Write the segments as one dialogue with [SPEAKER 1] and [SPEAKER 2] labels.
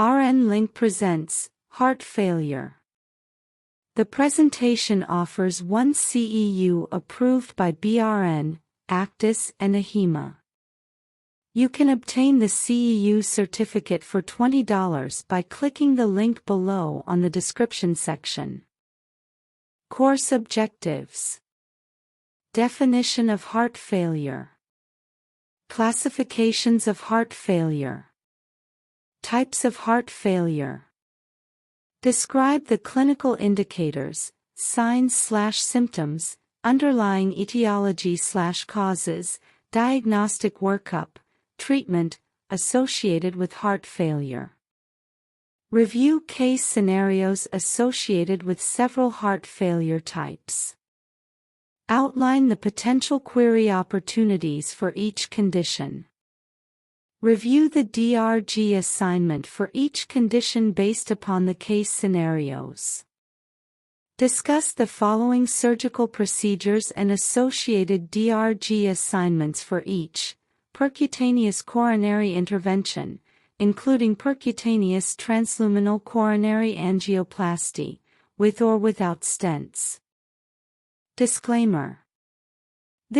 [SPEAKER 1] RN Link presents Heart Failure. The presentation offers one CEU approved by BRN, ACDIS and AHIMA. You can obtain the CEU certificate for $20 by clicking the link below on the description section. Course objectives. Definition of heart failure. Classifications of heart failure. Types of heart failure. Describe the clinical indicators, signs/symptoms, underlying etiology/causes, diagnostic workup, treatment, associated with heart failure. Review case scenarios associated with several heart failure types. Outline the potential query opportunities for each condition. Review the DRG assignment for each condition based upon the case scenarios. Discuss the following surgical procedures and associated DRG assignments for each: percutaneous coronary intervention, including percutaneous transluminal coronary angioplasty, with or without stents. Disclaimer.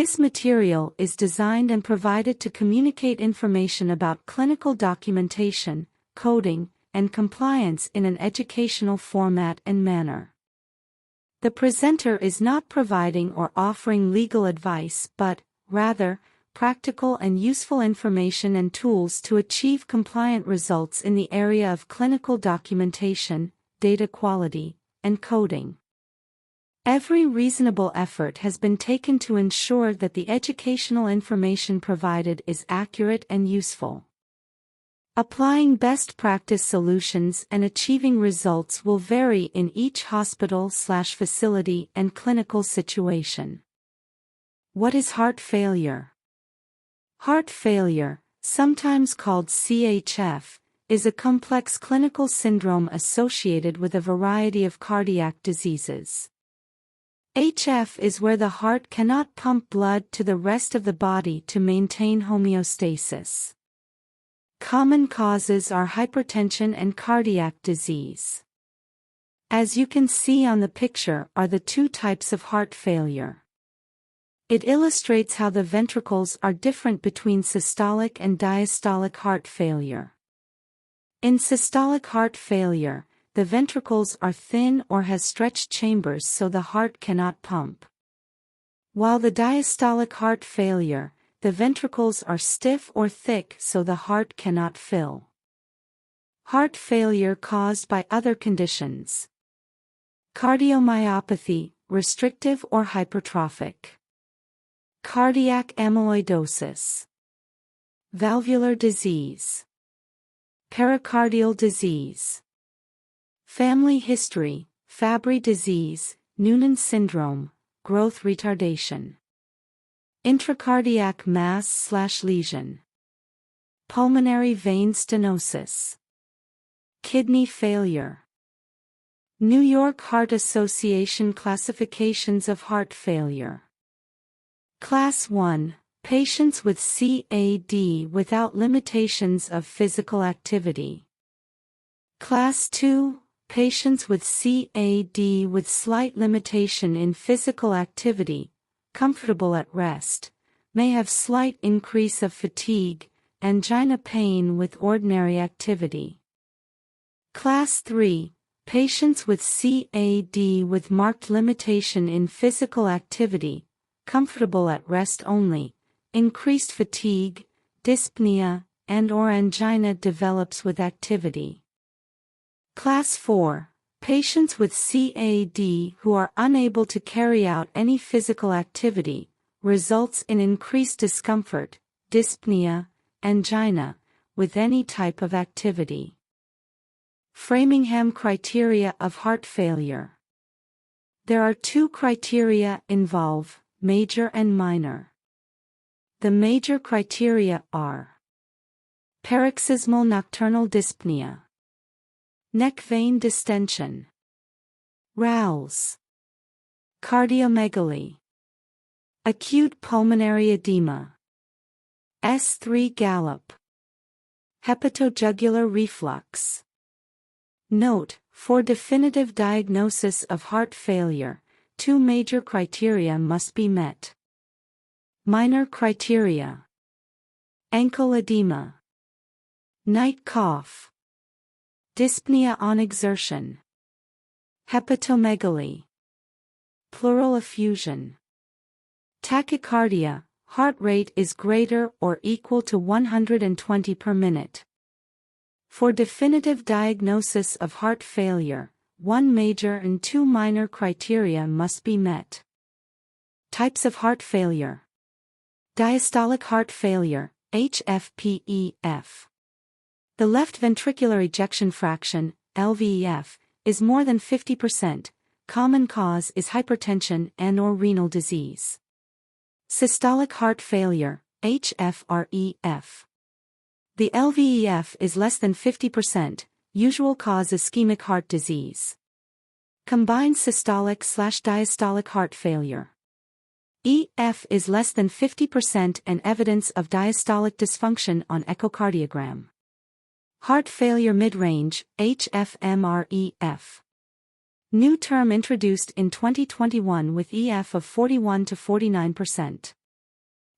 [SPEAKER 1] This material is designed and provided to communicate information about clinical documentation, coding, and compliance in an educational format and manner. The presenter is not providing or offering legal advice but, rather, practical and useful information and tools to achieve compliant results in the area of clinical documentation, data quality, and coding. Every reasonable effort has been taken to ensure that the educational information provided is accurate and useful. Applying best practice solutions and achieving results will vary in each hospital/facility and clinical situation. What is heart failure? Heart failure, sometimes called CHF, is a complex clinical syndrome associated with a variety of cardiac diseases. HF is where the heart cannot pump blood to the rest of the body to maintain homeostasis. Common causes are hypertension and cardiac disease. As you can see on the picture are the two types of heart failure. It illustrates how the ventricles are different between systolic and diastolic heart failure. In systolic heart failure, the ventricles are thin or has stretched chambers so the heart cannot pump. While the diastolic heart failure, the ventricles are stiff or thick so the heart cannot fill. Heart failure caused by other conditions. Cardiomyopathy, restrictive or hypertrophic. Cardiac amyloidosis. Valvular disease. Pericardial disease. Family history, Fabry disease, Noonan syndrome, growth retardation. Intracardiac mass/lesion. Pulmonary vein stenosis. Kidney failure. New York Heart Association classifications of heart failure. Class 1, patients with CAD without limitations of physical activity. Class 2, patients with CAD with slight limitation in physical activity, comfortable at rest, may have slight increase of fatigue, angina pain with ordinary activity. Class 3, patients with CAD with marked limitation in physical activity, comfortable at rest only, increased fatigue, dyspnea, and/or angina develops with activity. Class 4, patients with CAD who are unable to carry out any physical activity, results in increased discomfort, dyspnea, angina, with any type of activity. Framingham criteria of heart failure. There are two criteria involved, major and minor. The major criteria are: paroxysmal nocturnal dyspnea, neck vein distension, RALS, cardiomegaly, acute pulmonary edema, S3 gallop, hepatojugular reflux. Note, for definitive diagnosis of heart failure, two major criteria must be met. Minor criteria: ankle edema, night cough, dyspnea on exertion, hepatomegaly, pleural effusion, tachycardia, heart rate is greater or equal to 120 per minute. For definitive diagnosis of heart failure, one major and two minor criteria must be met. Types of heart failure: diastolic heart failure, HFpEF. The left ventricular ejection fraction, LVEF, is more than 50%. Common cause is hypertension and/or renal disease. Systolic heart failure, HFrEF. The LVEF is less than 50%, usual cause ischemic heart disease. Combined systolic/diastolic heart failure. EF is less than 50% and evidence of diastolic dysfunction on echocardiogram. Heart failure mid-range, HFMREF. New term introduced in 2021 with EF of 41 to 49%.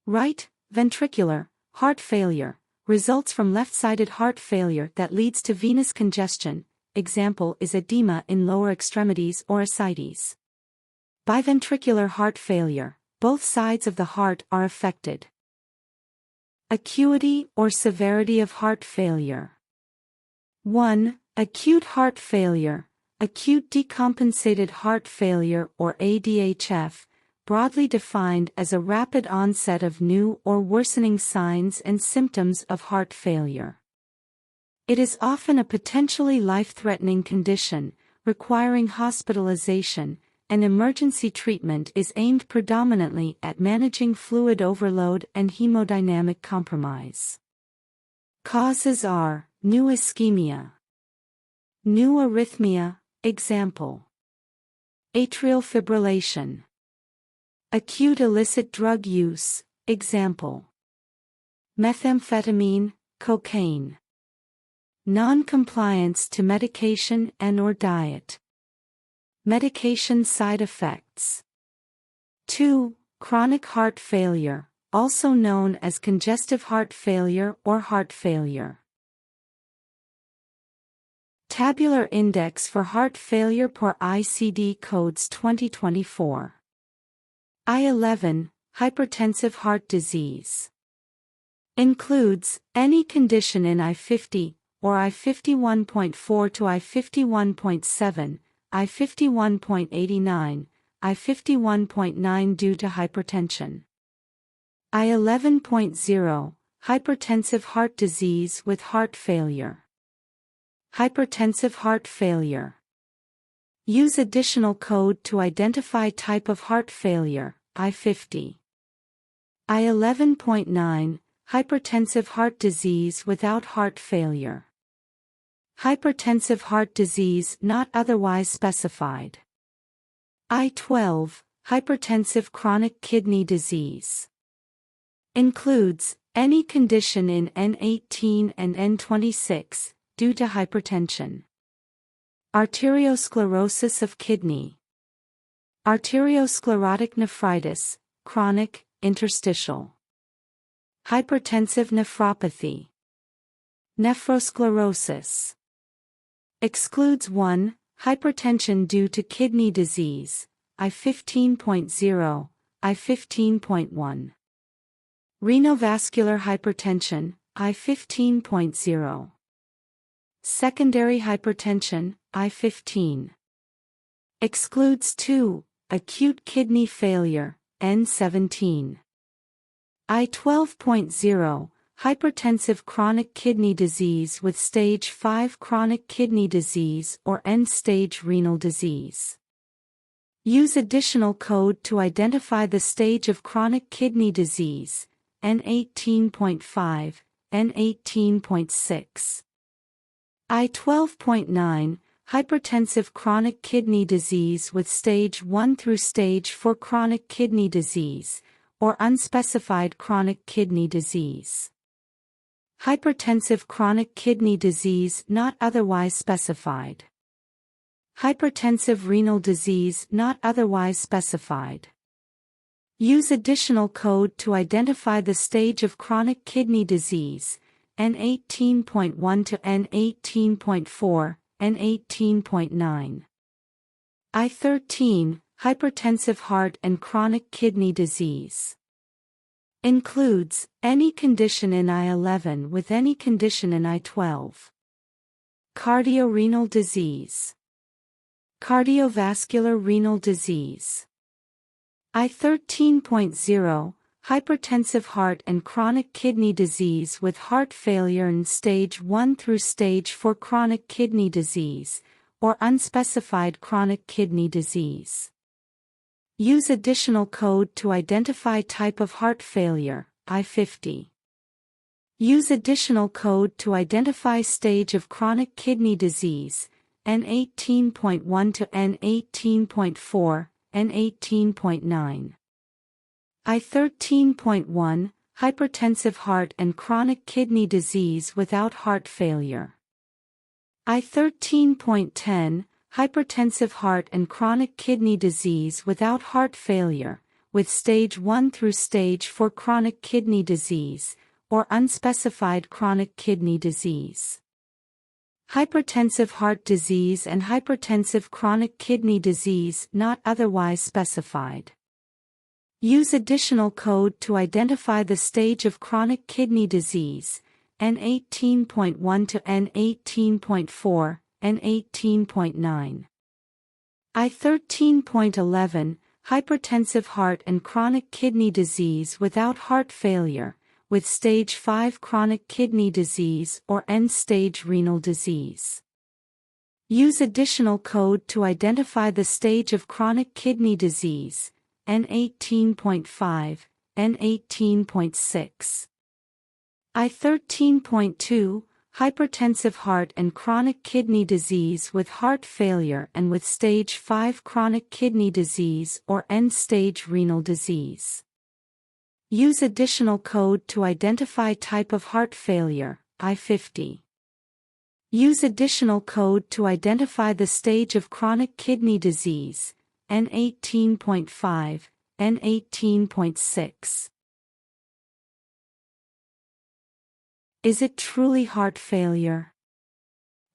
[SPEAKER 1] Right ventricular heart failure results from left-sided heart failure that leads to venous congestion. Example is edema in lower extremities or ascites. Biventricular heart failure, both sides of the heart are affected. Acuity or severity of heart failure. 1. Acute heart failure, acute decompensated heart failure or ADHF, broadly defined as a rapid onset of new or worsening signs and symptoms of heart failure. It is often a potentially life-threatening condition, requiring hospitalization, and emergency treatment is aimed predominantly at managing fluid overload and hemodynamic compromise. Causes are new ischemia, new arrhythmia, example, atrial fibrillation, acute illicit drug use, example, methamphetamine, cocaine, non-compliance to medication and/or diet, medication side effects. 2. Chronic heart failure, also known as congestive heart failure or heart failure. Tabular Index for Heart Failure per ICD Codes 2024. I-11, hypertensive heart disease. Includes any condition in I-50, or I-51.4 to I-51.7, I-51.89, I-51.9 due to hypertension. I-11.0, hypertensive heart disease with heart failure. Hypertensive heart failure. Use additional code to identify type of heart failure, I-50. I-11.9, hypertensive heart disease without heart failure. Hypertensive heart disease not otherwise specified. I-12, hypertensive chronic kidney disease. Includes any condition in N18 and N26, due to hypertension. Arteriosclerosis of kidney. Arteriosclerotic nephritis, chronic, interstitial. Hypertensive nephropathy. Nephrosclerosis. Excludes 1. Hypertension due to kidney disease, I-15.0, I-15.1. Renovascular hypertension, I-15.0. Secondary hypertension, I-15. Excludes 2. Acute kidney failure, N-17. I-12.0, hypertensive chronic kidney disease with stage 5 chronic kidney disease or end-stage renal disease. Use additional code to identify the stage of chronic kidney disease, N-18.5, N-18.6. I-12.9, hypertensive chronic kidney disease with stage 1 through stage 4 chronic kidney disease, or unspecified chronic kidney disease. Hypertensive chronic kidney disease not otherwise specified. Hypertensive renal disease not otherwise specified. Use additional code to identify the stage of chronic kidney disease, N18.1 to N18.4, N18.9. I13, hypertensive heart and chronic kidney disease. Includes any condition in I11 with any condition in I12. Cardiorenal disease. Cardiovascular renal disease. I13.0, hypertensive heart and chronic kidney disease with heart failure in stage 1 through stage 4 chronic kidney disease, or unspecified chronic kidney disease. Use additional code to identify type of heart failure, I50. Use additional code to identify stage of chronic kidney disease, N18.1 to N18.4, N18.9. I13.1, hypertensive heart and chronic kidney disease without heart failure. I13.10, hypertensive heart and chronic kidney disease without heart failure, with stage 1 through stage 4 chronic kidney disease, or unspecified chronic kidney disease. Hypertensive heart disease and hypertensive chronic kidney disease not otherwise specified. Use additional code to identify the stage of chronic kidney disease, N18.1 to N18.4, N18.9. I13.11, hypertensive heart and chronic kidney disease without heart failure, with stage 5 chronic kidney disease or end-stage renal disease. Use additional code to identify the stage of chronic kidney disease, N18.5, N18.6. I13.2, hypertensive heart and chronic kidney disease with heart failure and with stage 5 chronic kidney disease or end-stage renal disease. Use additional code to identify type of heart failure, I50. Use additional code to identify the stage of chronic kidney disease, N18.5, N18.6. Is it truly heart failure?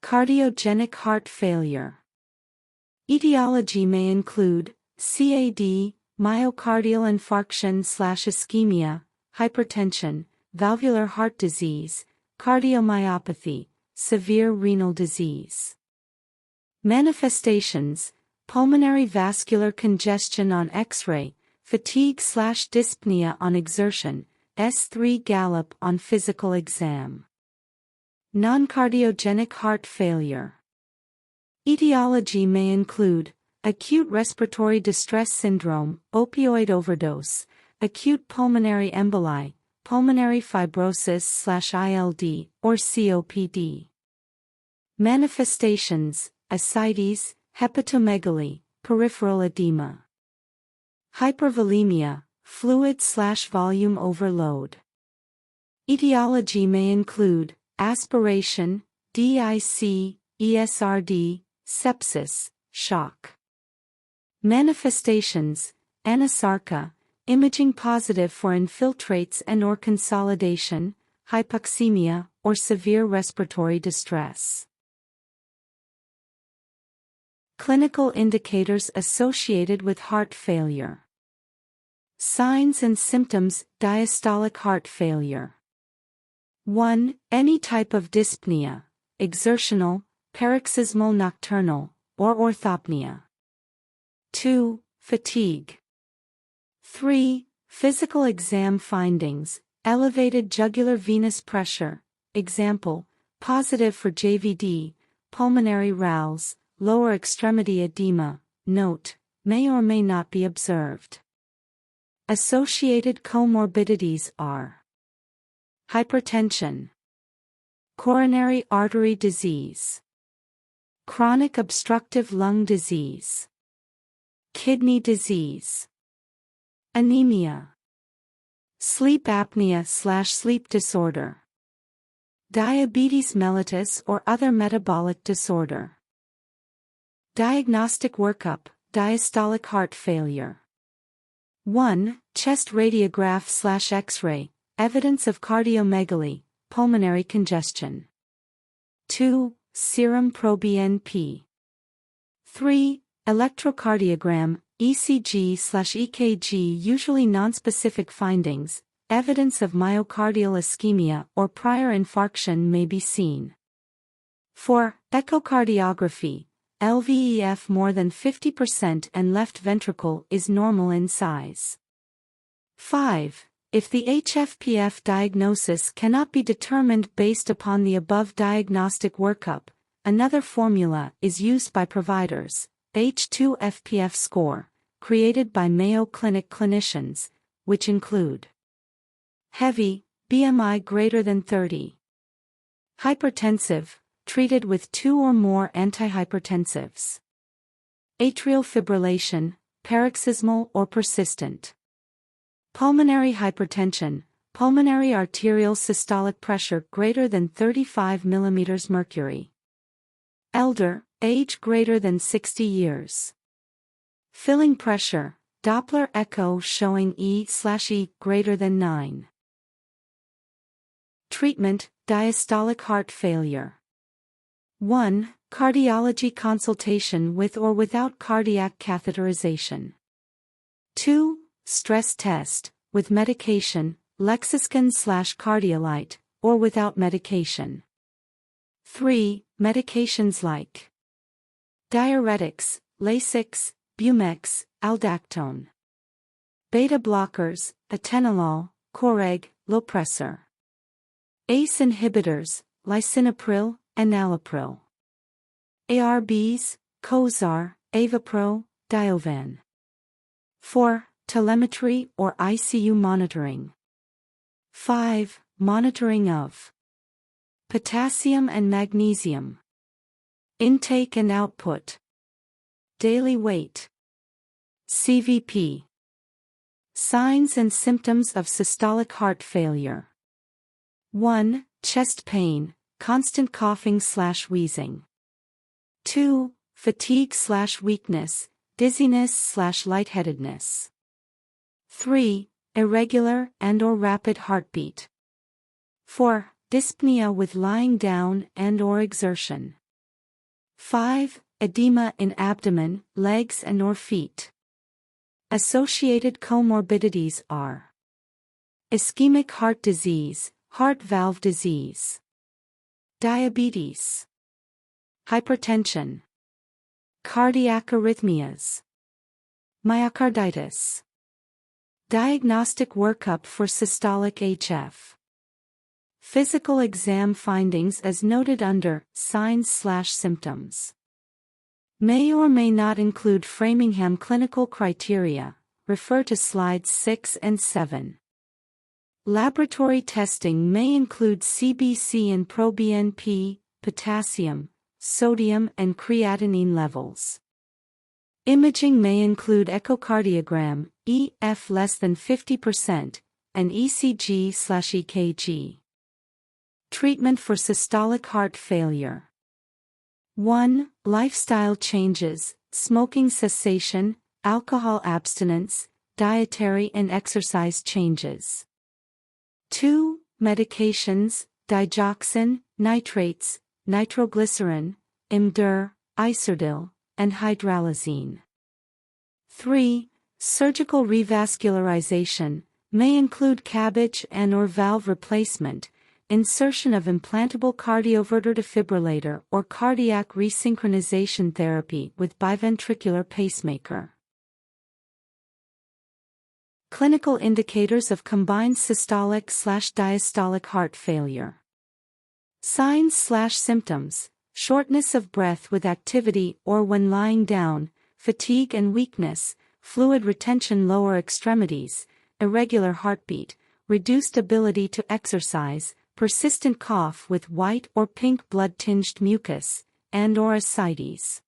[SPEAKER 1] Cardiogenic heart failure. Etiology may include CAD, myocardial infarction/ischemia, hypertension, valvular heart disease, cardiomyopathy, severe renal disease. Manifestations: pulmonary vascular congestion on X-ray, fatigue/dyspnea on exertion, S3 gallop on physical exam. Non-cardiogenic heart failure. Etiology may include acute respiratory distress syndrome, opioid overdose, acute pulmonary emboli, pulmonary fibrosis/ILD, or COPD. Manifestations: ascites, hepatomegaly, peripheral edema. Hypervolemia, fluid/volume overload. Etiology may include aspiration, DIC, ESRD, sepsis, shock. Manifestations: anasarca, imaging positive for infiltrates and/or consolidation, hypoxemia, or severe respiratory distress. Clinical indicators associated with heart failure. Signs and symptoms: diastolic heart failure. 1. Any type of dyspnea, exertional, paroxysmal nocturnal, or orthopnea. 2. Fatigue. 3. Physical exam findings: elevated jugular venous pressure, example, positive for JVD, pulmonary rales, lower extremity edema, note, may or may not be observed. Associated comorbidities are hypertension, coronary artery disease, chronic obstructive lung disease, kidney disease, anemia, sleep apnea/sleep disorder. diabetes mellitus or other metabolic disorder. Diagnostic workup, diastolic heart failure. 1. Chest radiograph/X-ray, evidence of cardiomegaly, pulmonary congestion. 2. Serum proBNP. 3. Electrocardiogram, ECG/EKG, usually nonspecific findings, evidence of myocardial ischemia or prior infarction may be seen. 4. Echocardiography, LVEF more than 50% and left ventricle is normal in size. 5. If the HFpF diagnosis cannot be determined based upon the above diagnostic workup, another formula is used by providers, H2FPF score, created by Mayo Clinic clinicians, which include heavy, BMI greater than 30. Hypertensive, treated with 2 or more antihypertensives. Atrial fibrillation, paroxysmal or persistent. Pulmonary hypertension, pulmonary arterial systolic pressure greater than 35 mm mercury. Elder, age greater than 60 years. Filling pressure, Doppler echo showing E/E greater than 9. Treatment, diastolic heart failure. 1. Cardiology consultation with or without cardiac catheterization. 2. Stress test, with medication, Lexiscan/Cardiolite, or without medication. 3. Medications like diuretics, Lasix, Bumex, Aldactone. Beta blockers, atenolol, Coreg, Lopressor. ACE inhibitors, lisinopril, enalapril. ARBs, Cozar, Avapro, Diovan. 4. Telemetry or ICU monitoring. 5. Monitoring of potassium and magnesium. Intake and output. Daily weight. CVP. Signs and symptoms of systolic heart failure. 1. Chest pain, constant coughing/wheezing. 2. Fatigue/weakness, dizziness/lightheadedness. 3. Irregular and/or rapid heartbeat. 4. Dyspnea with lying down and/or exertion. 5. Edema in abdomen, legs and/or feet. Associated comorbidities are ischemic heart disease, heart valve disease, diabetes, hypertension, cardiac arrhythmias, myocarditis. Diagnostic workup for systolic HF. Physical exam findings as noted under signs/symptoms. May or may not include Framingham clinical criteria, refer to slides 6 and 7. Laboratory testing may include CBC and proBNP, potassium, sodium and creatinine levels. Imaging may include echocardiogram, EF less than 50%, and ECG/EKG. Treatment for systolic heart failure. 1. Lifestyle changes, smoking cessation, alcohol abstinence, dietary and exercise changes. 2. Medications, digoxin, nitrates, nitroglycerin, Imdur, Iserdil, and hydralazine. 3. Surgical revascularization, may include CABG and/or valve replacement, insertion of implantable cardioverter defibrillator or cardiac resynchronization therapy with biventricular pacemaker. Clinical indicators of combined systolic/diastolic heart failure. Signs/symptoms, shortness of breath with activity or when lying down, fatigue and weakness, fluid retention lower extremities, irregular heartbeat, reduced ability to exercise, persistent cough with white or pink blood-tinged mucus, and/or ascites.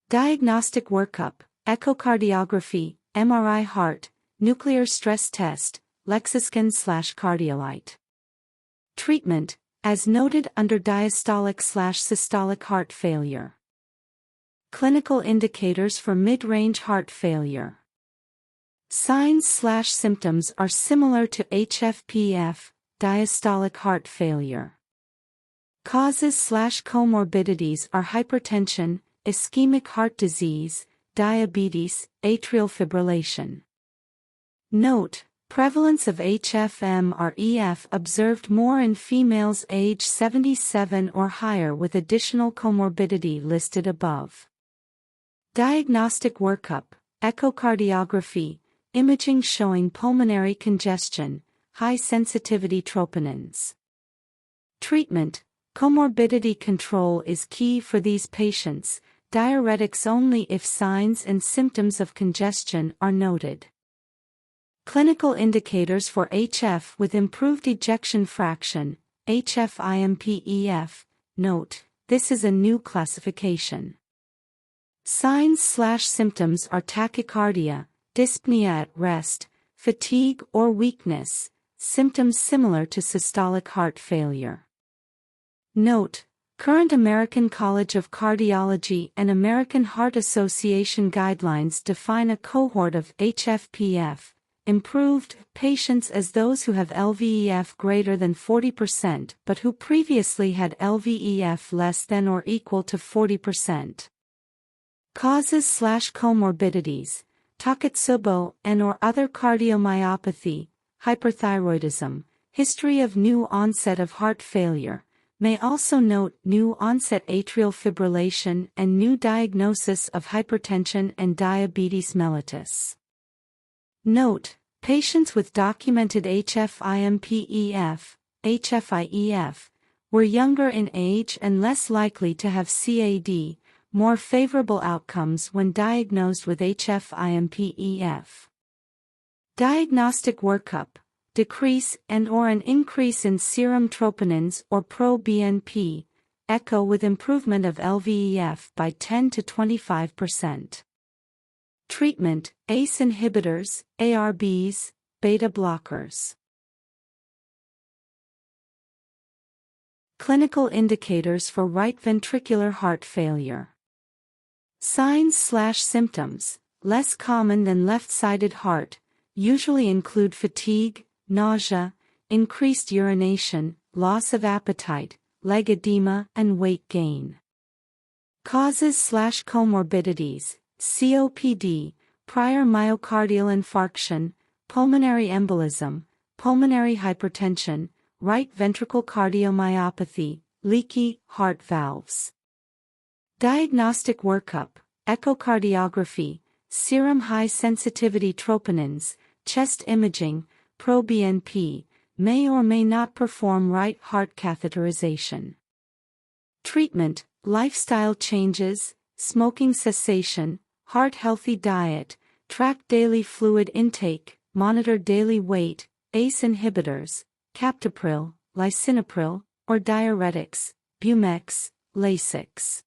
[SPEAKER 1] Diagnostic workup, echocardiography, MRI heart, nuclear stress test, Lexiscan/Cardiolite. Treatment, as noted under diastolic/systolic heart failure. Clinical indicators for mid-range heart failure. Signs/symptoms are similar to HFpEF, diastolic heart failure. Causes/comorbidities are hypertension, ischemic heart disease, diabetes, atrial fibrillation. Note: prevalence of HFM or EF observed more in females age 77 or higher with additional comorbidity listed above. Diagnostic workup, echocardiography, imaging showing pulmonary congestion, high-sensitivity troponins. Treatment: comorbidity control is key for these patients, diuretics only if signs and symptoms of congestion are noted. Clinical indicators for HF with improved ejection fraction, HFIMPEF. Note: this is a new classification. Signs/symptoms are tachycardia, dyspnea at rest, fatigue or weakness, symptoms similar to systolic heart failure. Note: current American College of Cardiology and American Heart Association guidelines define a cohort of HFpEF improved patients as those who have LVEF greater than 40% but who previously had LVEF less than or equal to 40%. Causes/comorbidities: Takotsubo and/or other cardiomyopathy, hyperthyroidism, history of new onset of heart failure. May also note new onset atrial fibrillation and new diagnosis of hypertension and diabetes mellitus. Note: patients with documented HFIMPEF, HFIEF, were younger in age and less likely to have CAD, more favorable outcomes when diagnosed with HFIMPEF. Diagnostic workup: decrease and/or an increase in serum troponins or pro-BNP, echo with improvement of LVEF by 10 to 25%. Treatment: ACE inhibitors, ARBs, beta blockers. Clinical indicators for right ventricular heart failure. Signs/symptoms, less common than left-sided heart, usually include fatigue, nausea, increased urination, loss of appetite, leg edema, and weight gain. Causes/comorbidities: COPD, prior myocardial infarction, pulmonary embolism, pulmonary hypertension, right ventricle cardiomyopathy, leaky heart valves. Diagnostic workup: echocardiography, serum high-sensitivity troponins, chest imaging, pro-BNP, may or may not perform right heart catheterization. Treatment: lifestyle changes, smoking cessation, heart-healthy diet, track daily fluid intake, monitor daily weight, ACE inhibitors, captopril, lisinopril, or diuretics, Bumex, Lasix.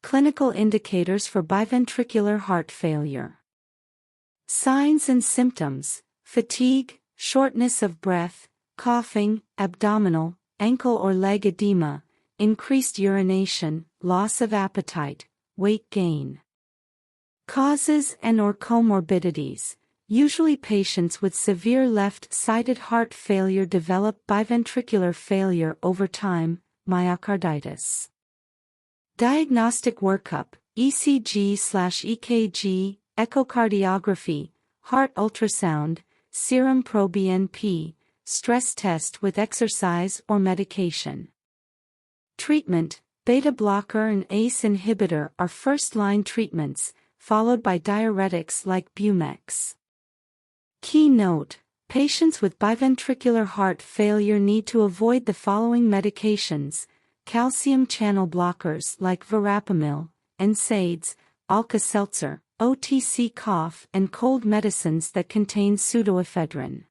[SPEAKER 1] Clinical indicators for biventricular heart failure. Signs and symptoms: fatigue, shortness of breath, coughing, abdominal, ankle or leg edema, increased urination, loss of appetite, weight gain. Causes and/or comorbidities: usually patients with severe left-sided heart failure develop biventricular failure over time, myocarditis. Diagnostic workup: ECG/EKG, echocardiography, heart ultrasound, serum pro-BNP, stress test with exercise or medication. Treatment: beta blocker and ACE inhibitor are first-line treatments, followed by diuretics like Bumex. Key note: patients with biventricular heart failure need to avoid the following medications: calcium channel blockers like verapamil, NSAIDs, Alka-Seltzer, OTC cough and cold medicines that contain pseudoephedrine.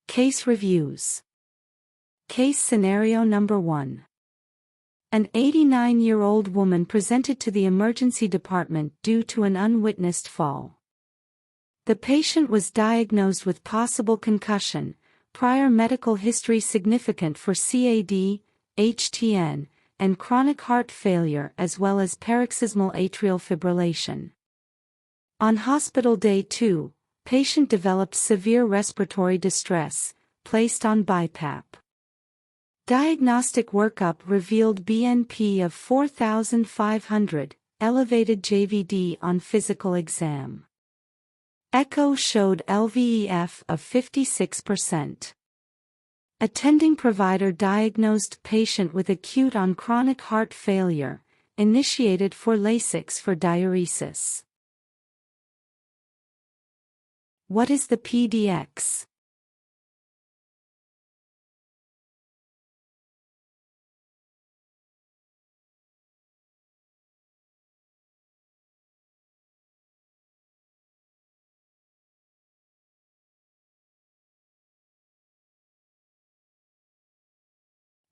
[SPEAKER 1] Case reviews. Case scenario number 1. An 89-year-old woman presented to the emergency department due to an unwitnessed fall. The patient was diagnosed with possible concussion, prior medical history significant for CAD, HTN, and chronic heart failure as well as paroxysmal atrial fibrillation. On hospital day 2, patient developed severe respiratory distress, placed on BiPAP. Diagnostic workup revealed BNP of 4,500, elevated JVD on physical exam. Echo showed LVEF of 56%. Attending provider diagnosed patient with acute on chronic heart failure, initiated for Lasix for diuresis. What is the PDX?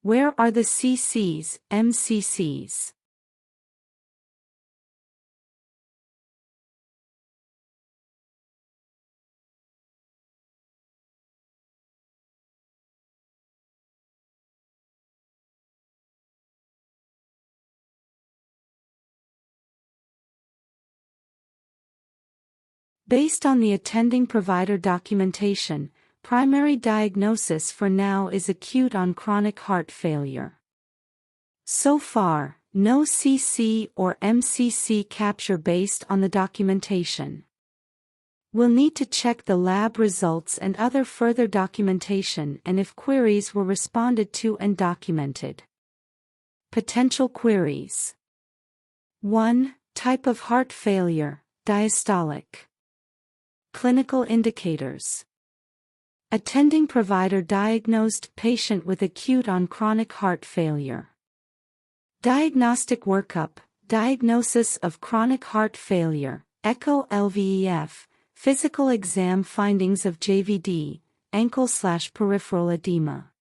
[SPEAKER 1] Where are the CCs, MCCs? Based on the attending provider documentation, primary diagnosis for now is acute on chronic heart failure. So far, no CC or MCC capture based on the documentation. We'll need to check the lab results and other further documentation and if queries were responded to and documented. Potential queries. 1. Type of heart failure, diastolic. Clinical indicators. Attending provider diagnosed patient with acute on chronic heart failure. Diagnostic workup, diagnosis of chronic heart failure, echo LVEF, physical exam findings of JVD, ankle/peripheral edema.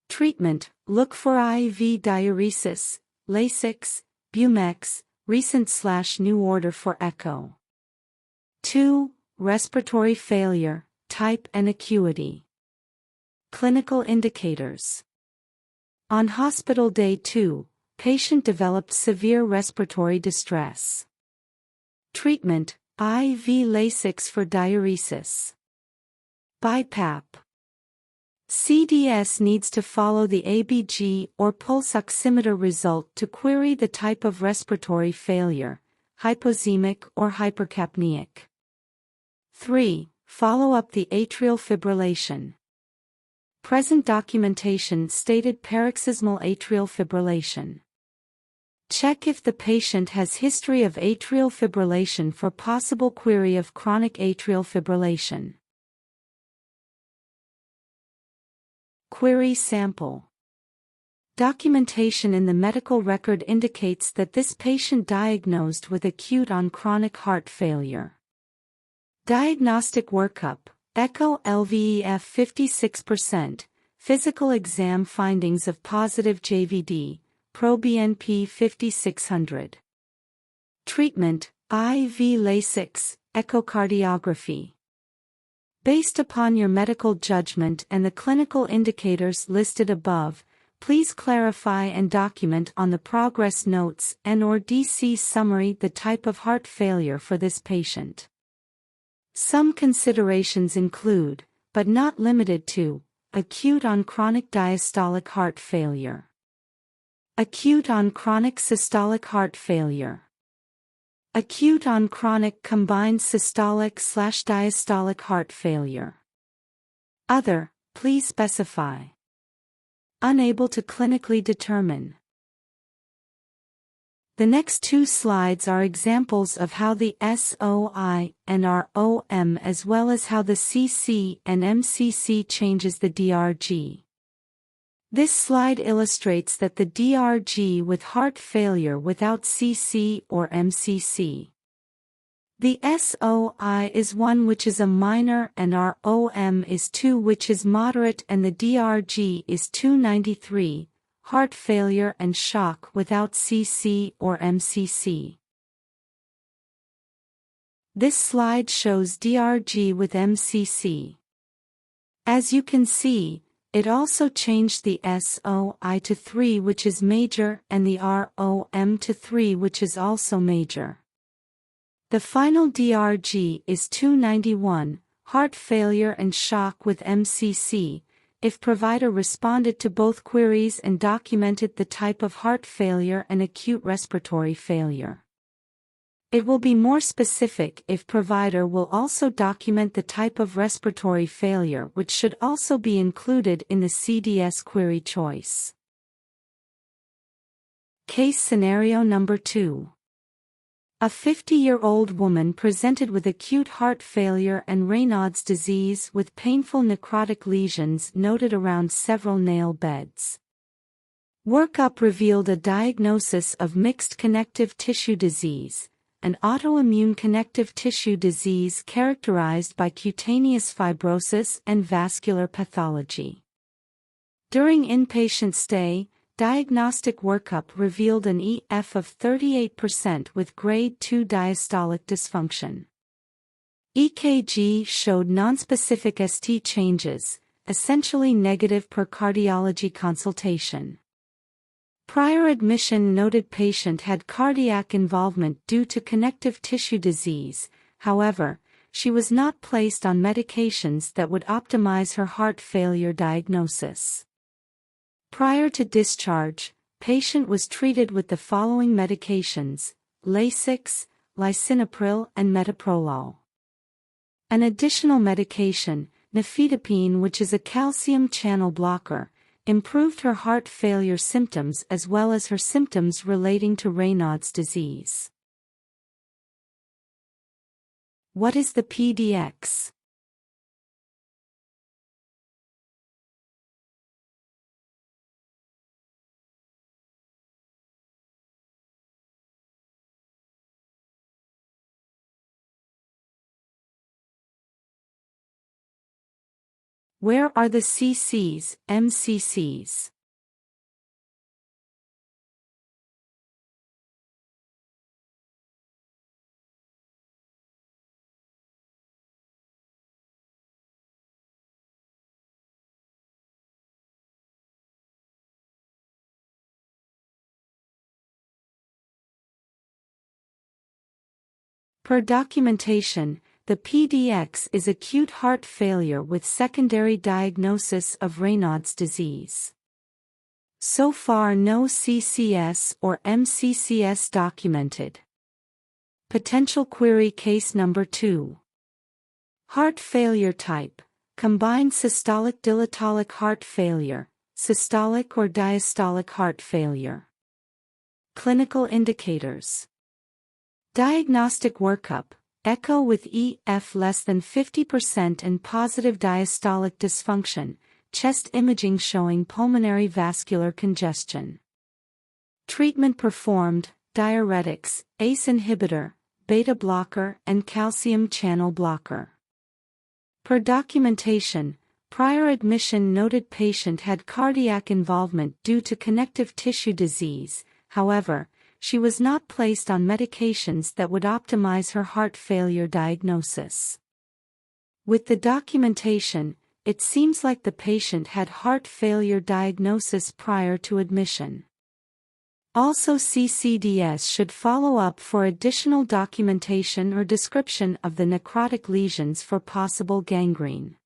[SPEAKER 1] Treatment, look for IV diuresis, Lasix, Bumex, recent/new order for echo. 2. Respiratory failure, type and acuity. Clinical indicators. On hospital day 2, patient developed severe respiratory distress. Treatment, IV Lasix for diuresis. BiPAP. CDS needs to follow the ABG or pulse oximeter result to query the type of respiratory failure, hypoxemic or hypercapnic. 3. Follow up the atrial fibrillation. Present documentation stated paroxysmal atrial fibrillation. Check if the patient has history of atrial fibrillation for possible query of chronic atrial fibrillation. Query sample. Documentation in the medical record indicates that this patient diagnosed with acute on chronic heart failure. Diagnostic workup, echo LVEF 56%, physical exam findings of positive JVD, proBNP 5600. Treatment, IV Lasix, echocardiography. Based upon your medical judgment and the clinical indicators listed above, please clarify and document on the progress notes and/or DC summary the type of heart failure for this patient. Some considerations include, but not limited to, acute on chronic diastolic heart failure, acute on chronic systolic heart failure, acute on chronic combined systolic/diastolic heart failure. Other, please specify. Unable to clinically determine. The next 2 slides are examples of how the SOI and ROM as well as how the CC and MCC changes the DRG. This slide illustrates that the DRG with heart failure without CC or MCC. The SOI is 1 which is a minor and ROM is 2 which is moderate and the DRG is 293. Heart failure and shock without CC or MCC. This slide shows DRG with MCC. As you can see, it also changed the SOI to 3, which is major, and the ROM to 3, which is also major. The final DRG is 291, heart failure and shock with MCC, if provider responded to both queries and documented the type of heart failure and acute respiratory failure. It will be more specific if provider will also document the type of respiratory failure, which should also be included in the CDS query choice. Case scenario number 2. A 50-year-old woman presented with acute heart failure and Raynaud's disease with painful necrotic lesions noted around several nail beds. Workup revealed a diagnosis of mixed connective tissue disease, an autoimmune connective tissue disease characterized by cutaneous fibrosis and vascular pathology. During inpatient stay, diagnostic workup revealed an EF of 38% with grade 2 diastolic dysfunction. EKG showed nonspecific ST changes, essentially negative per cardiology consultation. Prior admission noted patient had cardiac involvement due to connective tissue disease, however, she was not placed on medications that would optimize her heart failure diagnosis. Prior to discharge, patient was treated with the following medications: Lasix, lisinopril and metoprolol. An additional medication, nifedipine, which is a calcium channel blocker, improved her heart failure symptoms as well as her symptoms relating to Raynaud's disease. What is the PDX? Where are the CCs, MCCs? Per documentation, the PDX is acute heart failure with secondary diagnosis of Raynaud's disease. So far, no CCS or MCCS documented. Potential query case number 2. Heart failure type: combined systolic diastolic heart failure, systolic or diastolic heart failure. Clinical indicators: diagnostic workup, echo with EF less than 50% and positive diastolic dysfunction, chest imaging showing pulmonary vascular congestion. Treatment performed: diuretics, ACE inhibitor, beta blocker and calcium channel blocker. Per documentation, prior admission noted patient had cardiac involvement due to connective tissue disease, however, she was not placed on medications that would optimize her heart failure diagnosis. With the documentation, it seems like the patient had heart failure diagnosis prior to admission. Also, CCDS should follow up for additional documentation or description of the necrotic lesions for possible gangrene.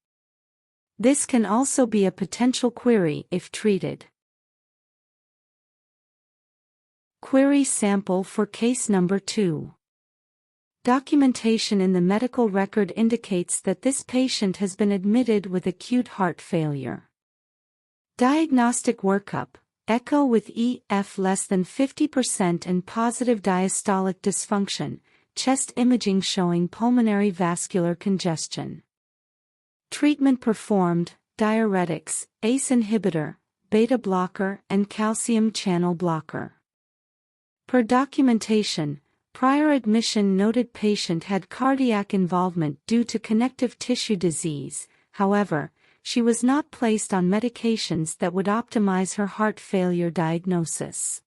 [SPEAKER 1] This can also be a potential query if treated. Query sample for case number 2. Documentation in the medical record indicates that this patient has been admitted with acute heart failure. Diagnostic workup: echo with EF less than 50% and positive diastolic dysfunction, chest imaging showing pulmonary vascular congestion. Treatment performed: diuretics, ACE inhibitor, beta blocker and calcium channel blocker. Per documentation, prior admission noted patient had cardiac involvement due to connective tissue disease, however, she was not placed on medications that would optimize her heart failure diagnosis.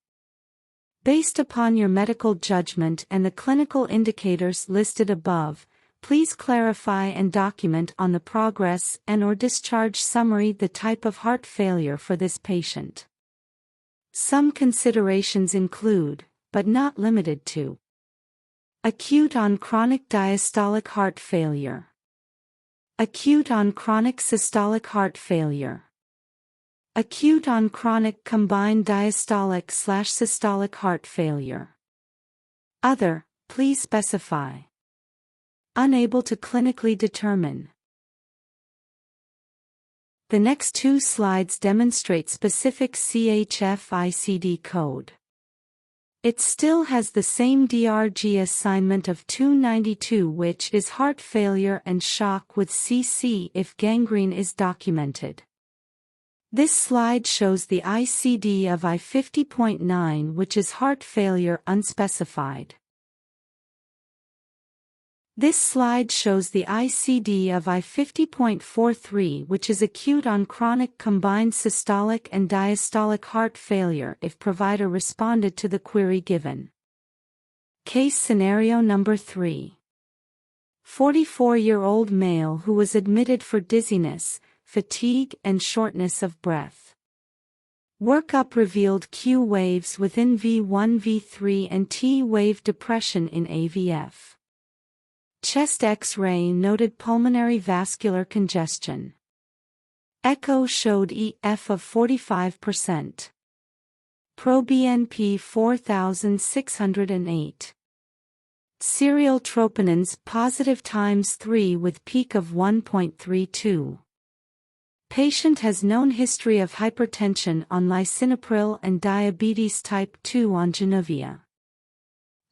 [SPEAKER 1] Based upon your medical judgment and the clinical indicators listed above, please clarify and document on the progress and/or discharge summary the type of heart failure for this patient. Some considerations include, but not limited to: acute on chronic diastolic heart failure, acute on chronic systolic heart failure, acute on chronic combined diastolic/systolic heart failure. Other, please specify. Unable to clinically determine. The next two slides demonstrate specific CHF-ICD code. It still has the same DRG assignment of 292, which is heart failure and shock with CC if gangrene is documented. This slide shows the ICD of I50.9, which is heart failure unspecified. This slide shows the ICD of I50.43, which is acute on chronic combined systolic and diastolic heart failure if provider responded to the query given. Case scenario number 3. 44-year-old male who was admitted for dizziness, fatigue and shortness of breath. Workup revealed Q waves within V1, V3 and T wave depression in AVF. Chest X-ray noted pulmonary vascular congestion. Echo showed EF of 45%. ProBNP 4608. Serial troponins positive ×3 with peak of 1.32. Patient has known history of hypertension on lisinopril and diabetes type 2 on Januvia.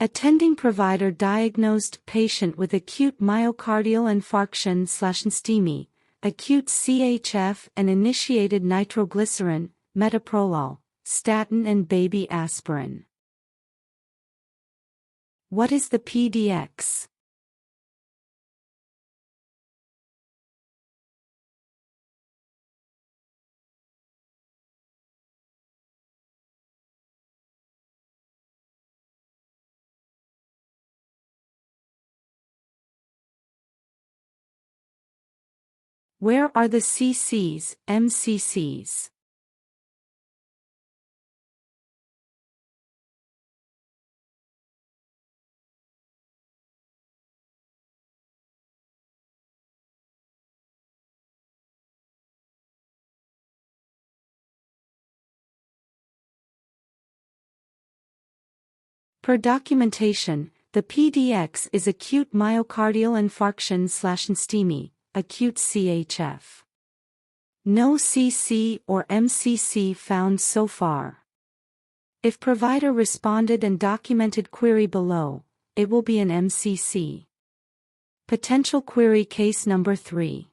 [SPEAKER 1] Attending provider diagnosed patient with acute myocardial infarction/STEMI, acute CHF and initiated nitroglycerin, metoprolol, statin and baby aspirin. What is the PDX? Where are the CCs, MCCs? Per documentation, the PDX is acute myocardial infarction/STEMI, acute CHF. No CC or MCC found so far. If provider responded and documented query below, it will be an MCC. Potential query case number 3.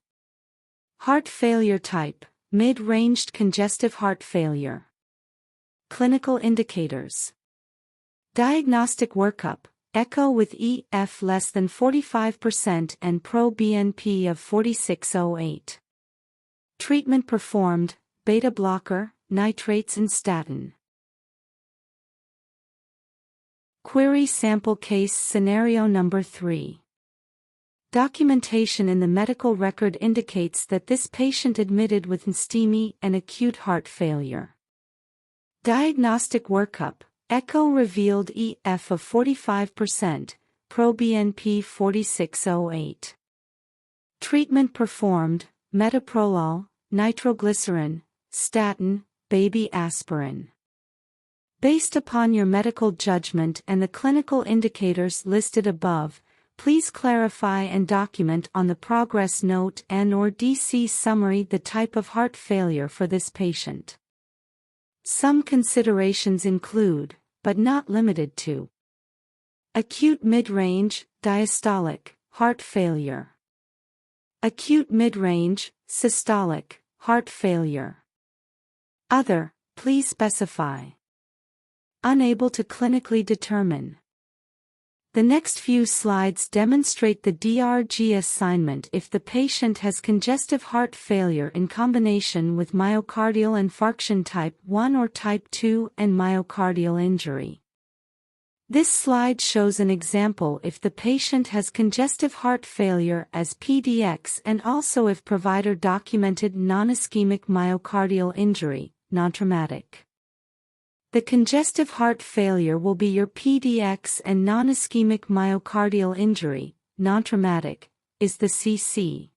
[SPEAKER 1] Heart failure type, mid-ranged congestive heart failure. Clinical indicators. Diagnostic workup, echo with EF less than 45% and pro-BNP of 4608. Treatment performed, beta blocker, nitrates and statin. Query sample case scenario number 3. Documentation in the medical record indicates that this patient admitted with STEMI and acute heart failure. Diagnostic workup, echo revealed EF of 45%, pro-BNP 4608. Treatment performed, metoprolol, nitroglycerin, statin, baby aspirin. Based upon your medical judgment and the clinical indicators listed above, please clarify and document on the progress note and/or DC summary the type of heart failure for this patient. Some considerations include, but not limited to: acute mid-range, diastolic, heart failure. Acute mid-range, systolic, heart failure. Other, please specify. Unable to clinically determine. The next few slides demonstrate the DRG assignment if the patient has congestive heart failure in combination with myocardial infarction type 1 or type 2 and myocardial injury. This slide shows an example if the patient has congestive heart failure as PDX and also if provider documented non-ischemic myocardial injury, non-traumatic. The congestive heart failure will be your PDX and non-ischemic myocardial injury, non-traumatic, is the CC.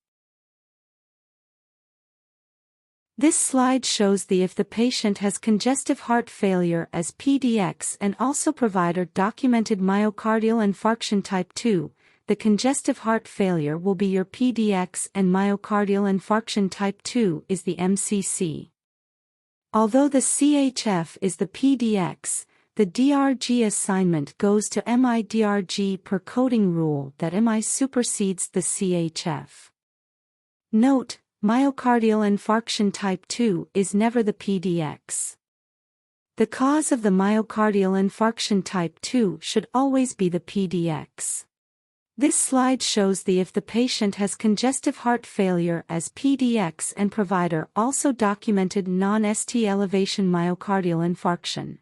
[SPEAKER 1] This slide shows if the patient has congestive heart failure as PDX and also provider documented myocardial infarction type 2, the congestive heart failure will be your PDX and myocardial infarction type 2 is the MCC. Although the CHF is the PDX, the DRG assignment goes to MI-DRG per coding rule that MI supersedes the CHF. Note, myocardial infarction type 2 is never the PDX. The cause of the myocardial infarction type 2 should always be the PDX. This slide shows if the patient has congestive heart failure as PDX and provider also documented non-ST elevation myocardial infarction.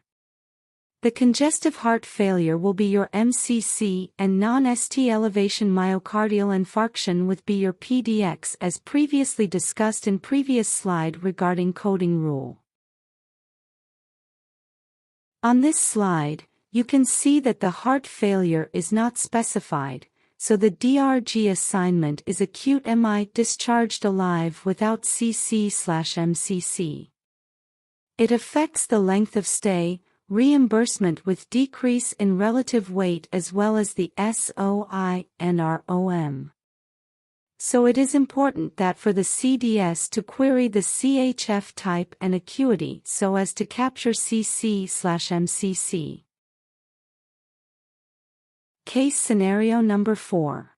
[SPEAKER 1] The congestive heart failure will be your MCC and non-ST elevation myocardial infarction would be your PDX as previously discussed in previous slide regarding coding rule. On this slide, you can see that the heart failure is not specified, so the DRG assignment is acute MI discharged alive without CC/MCC. It affects the length of stay, reimbursement with decrease in relative weight as well as the SOI and ROM. So it is important that for the CDS to query the CHF type and acuity so as to capture CC/MCC. Case scenario number 4.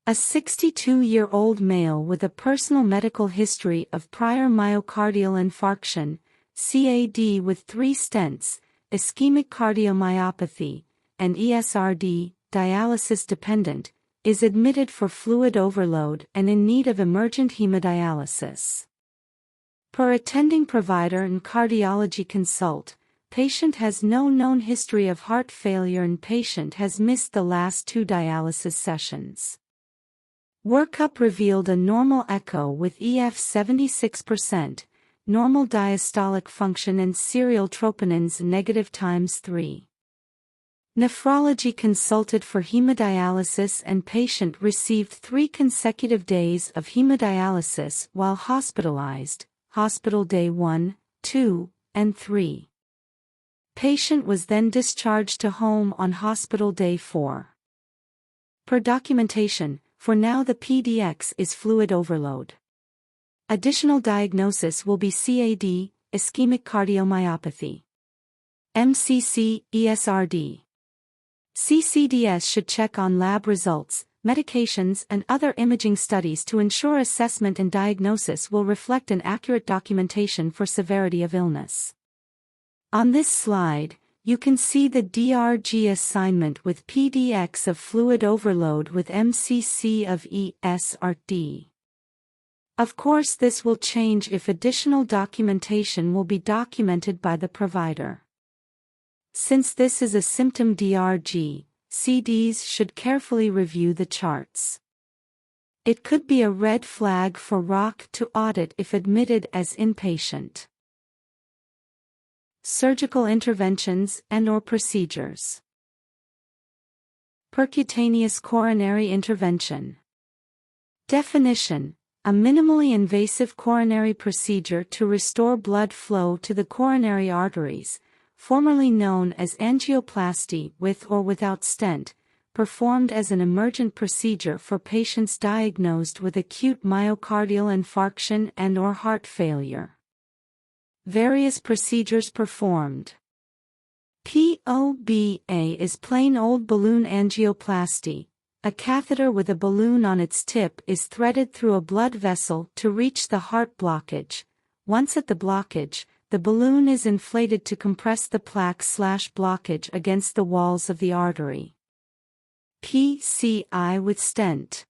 [SPEAKER 1] A 62-year-old male with a personal medical history of prior myocardial infarction, CAD with 3 stents, ischemic cardiomyopathy, and ESRD, dialysis dependent, is admitted for fluid overload and in need of emergent hemodialysis. Per attending provider and cardiology consult, patient has no known history of heart failure and patient has missed the last 2 dialysis sessions. Workup revealed a normal echo with EF 76%, normal diastolic function and serial troponins negative ×3. Nephrology consulted for hemodialysis and patient received 3 consecutive days of hemodialysis while hospitalized, hospital day 1, 2, and 3. Patient was then discharged to home on hospital day 4. Per documentation, for now the PDX is fluid overload. Additional diagnosis will be CAD, ischemic cardiomyopathy. MCC, ESRD. CCDS should check on lab results, medications and other imaging studies to ensure assessment and diagnosis will reflect an accurate documentation for severity of illness. On this slide, you can see the DRG assignment with PDX of fluid overload with MCC of ESRD. Of course, this will change if additional documentation will be documented by the provider. Since this is a symptom DRG, CDs should carefully review the charts. It could be a red flag for ROC to audit if admitted as inpatient. Surgical interventions and/or procedures. Percutaneous coronary intervention. Definition: a minimally invasive coronary procedure to restore blood flow to the coronary arteries, formerly known as angioplasty with or without stent, performed as an emergent procedure for patients diagnosed with acute myocardial infarction and/or heart failure. Various procedures performed. POBA is plain old balloon angioplasty. A catheter with a balloon on its tip is threaded through a blood vessel to reach the heart blockage. Once at the blockage, the balloon is inflated to compress the plaque/blockage against the walls of the artery. PCI with stent.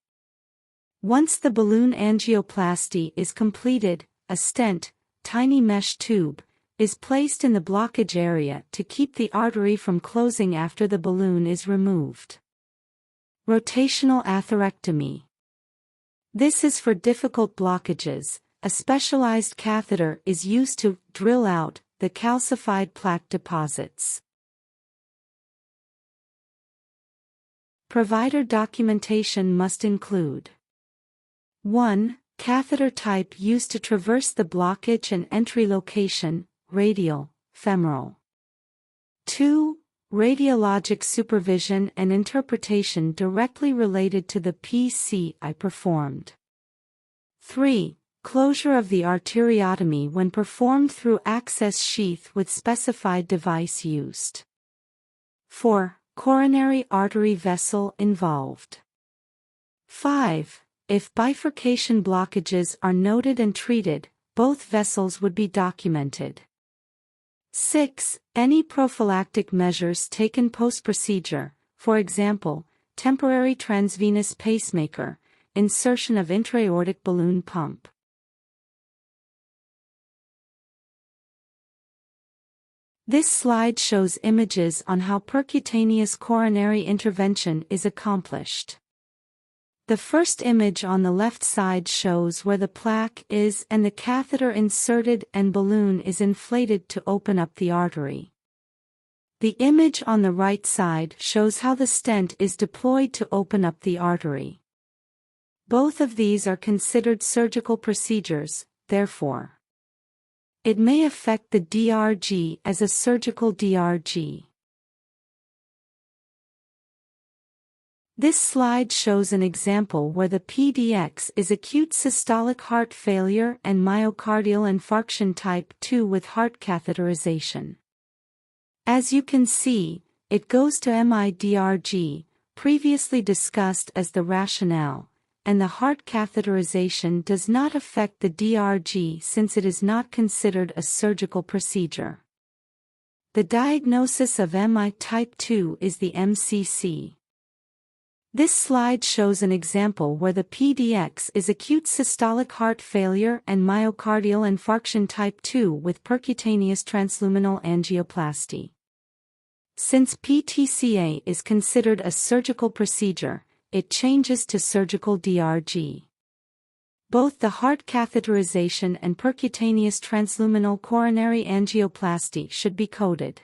[SPEAKER 1] Once the balloon angioplasty is completed, a stent, tiny mesh tube, is placed in the blockage area to keep the artery from closing after the balloon is removed. Rotational atherectomy. This is for difficult blockages. A specialized catheter is used to drill out the calcified plaque deposits. Provider documentation must include 1. Catheter type used to traverse the blockage and entry location, radial, femoral. 2. Radiologic supervision and interpretation directly related to the PCI performed. 3. Closure of the arteriotomy when performed through access sheath with specified device used. 4. Coronary artery vessel involved. 5. If bifurcation blockages are noted and treated, both vessels would be documented. 6. Any prophylactic measures taken post-procedure, for example, temporary transvenous pacemaker, insertion of intra-aortic balloon pump. This slide shows images on how percutaneous coronary intervention is accomplished. The first image on the left side shows where the plaque is and the catheter inserted and balloon is inflated to open up the artery. The image on the right side shows how the stent is deployed to open up the artery. Both of these are considered surgical procedures, therefore. It may affect the DRG as a surgical DRG. This slide shows an example where the PDX is acute systolic heart failure and myocardial infarction type 2 with heart catheterization. As you can see, it goes to MIDRG, previously discussed as the rationale, and the heart catheterization does not affect the DRG since it is not considered a surgical procedure. The diagnosis of MI type 2 is the MCC. This slide shows an example where the PDX is acute systolic heart failure and myocardial infarction type 2 with percutaneous transluminal angioplasty. Since PTCA is considered a surgical procedure, it changes to surgical DRG. Both the heart catheterization and percutaneous transluminal coronary angioplasty should be coded.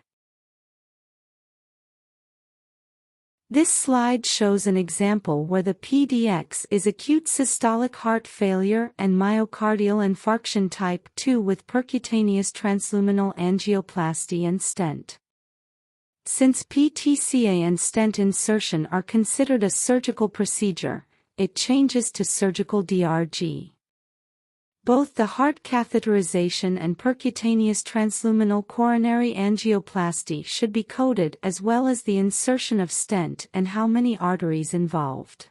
[SPEAKER 1] This slide shows an example where the PDX is acute systolic heart failure and myocardial infarction type 2 with percutaneous transluminal angioplasty and stent. Since PTCA and stent insertion are considered a surgical procedure, it changes to surgical DRG. Both the heart catheterization and percutaneous transluminal coronary angioplasty should be coded as well as the insertion of stent and how many arteries involved.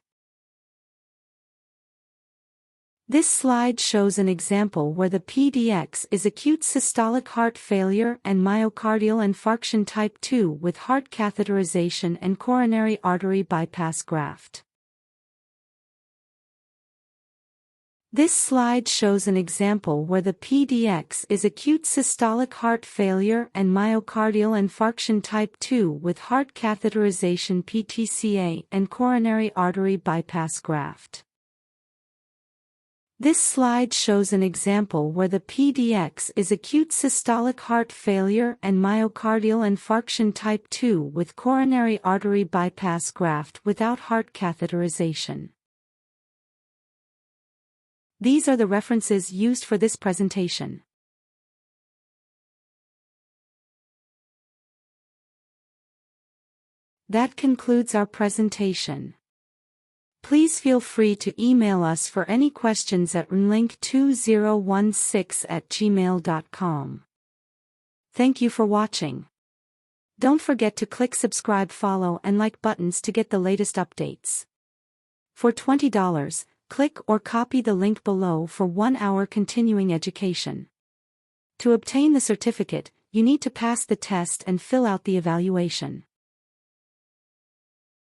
[SPEAKER 1] This slide shows an example where the PDX is acute systolic heart failure and myocardial infarction type 2 with heart catheterization and coronary artery bypass graft. This slide shows an example where the PDX is acute systolic heart failure and myocardial infarction type 2 with heart catheterization PTCA and coronary artery bypass graft. This slide shows an example where the PDX is acute systolic heart failure and myocardial infarction type 2 with coronary artery bypass graft without heart catheterization. These are the references used for this presentation. That concludes our presentation. Please feel free to email us for any questions at runlink2016@gmail.com. Thank you for watching. Don't forget to click subscribe, follow and like buttons to get the latest updates. For $20, click or copy the link below for 1 hour continuing education. To obtain the certificate, you need to pass the test and fill out the evaluation.